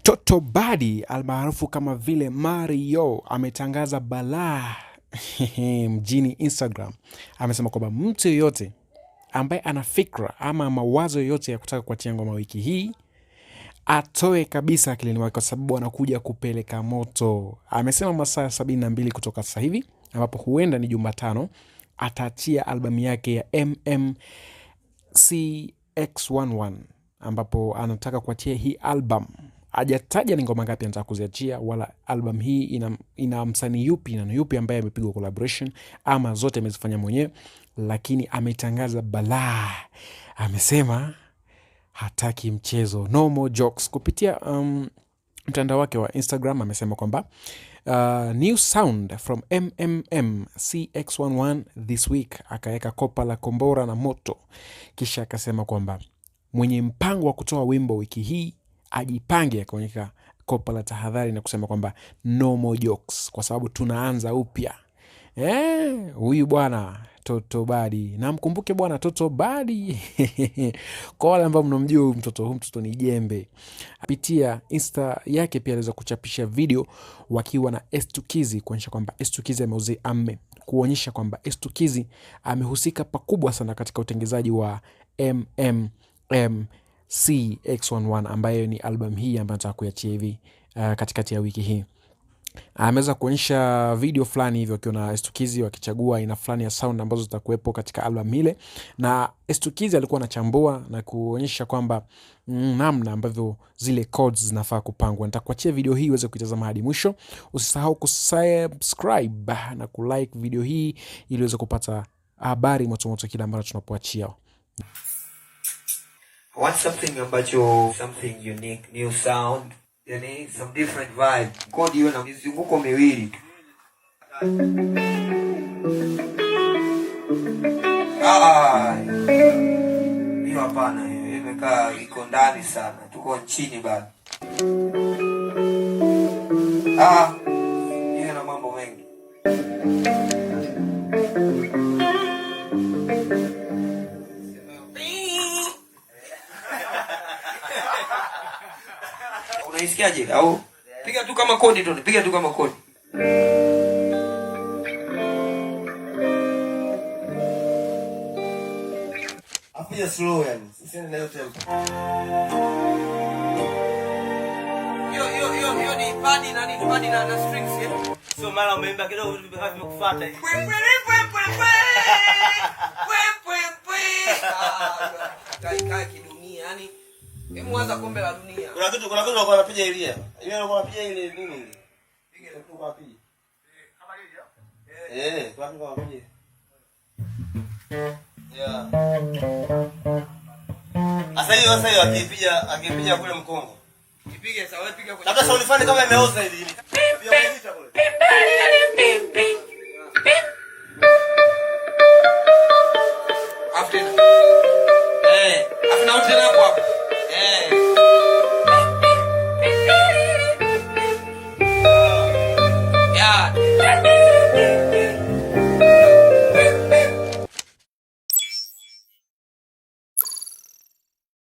Toto Badi almaarufu kama vile Mario ametangaza balaa mjini Instagram. Amesema kwamba mtu yoyote ambaye ana fikra ama mawazo yoyote ya kutaka kuachia ngoma wiki hii atoe kabisa akilini mwake, kwa sababu anakuja kupeleka moto. Amesema masaa 72 kutoka sasa hivi, ambapo huenda ni Jumatano, ataachia albamu yake ya MMCX11, ambapo anataka kuachia hii album. Hajataja ni ngoma ngapi anataka kuziachia, wala album hii ina msanii yupi na yupi ambaye amepigwa collaboration ama zote amezifanya mwenyewe, lakini ametangaza balaa. Amesema hataki mchezo, no more jokes. Kupitia mtandao wake wa Instagram amesema kwamba new sound from MMMCX11 this week. Akaweka kopa la kombora na moto, kisha akasema kwamba mwenye mpango wa kutoa wimbo wiki hii ajipange. Akaonyesha kopa la tahadhari na kusema kwamba no more jokes, kwa sababu tunaanza upya. Huyu bwana Toto Badi, na mkumbuke bwana Toto Badi kwa wale ambao mnamjua huyu mtoto ni jembe. Kupitia Insta yake pia aliweza kuchapisha video wakiwa na Estukizi, kuonyesha kwamba Estukizi kuonyesha kwamba Estukizi amehusika pakubwa sana katika utengenezaji wa MMMCX11 ambayo ni album hii ambayo nataka kuiachia hivi katikati ya wiki hii. Ameweza kuonyesha video fulani hivyo akiwa na Estukizi wakichagua aina fulani ya sound ambazo zitakuwepo katika album ile, na Estukizi alikuwa anachambua na kuonyesha kwamba namna ambavyo zile chords zinafaa kupangwa. Nitakuachia video hii uweze kuitazama hadi mwisho. Usisahau kusubscribe na kulike video hii ili uweze kupata habari moto kila mara tunapoachia. Something unique, new sound, yani some different vibe. Kodi hiyo na mizunguko miwili. Hiyo hapana, hiyo imekaa iko ndani sana. Tuko nchini bado. Hiyo na mambo mengi. Unaisikiaje? Au piga tu kama kodi tu, piga tu kama kodi. Afia slow yani. Usiende nayo tempo. Yo ni padi na strings hiyo. Sio mara umeimba kidogo vimekufuata hivi. Kai kidunia yani. Mwanza kombe la dunia. Kuna kitu walikuwa wanapiga ile. Ile walikuwa wanapiga ile nini ile? Piga tu kwa piga. Kama ile. Kwa kitu wanapiga. Sasa hiyo akipiga kule Mkongo. Ipige sawa, piga kule. Labda sound fulani kama imeoza hivi. Piga kule.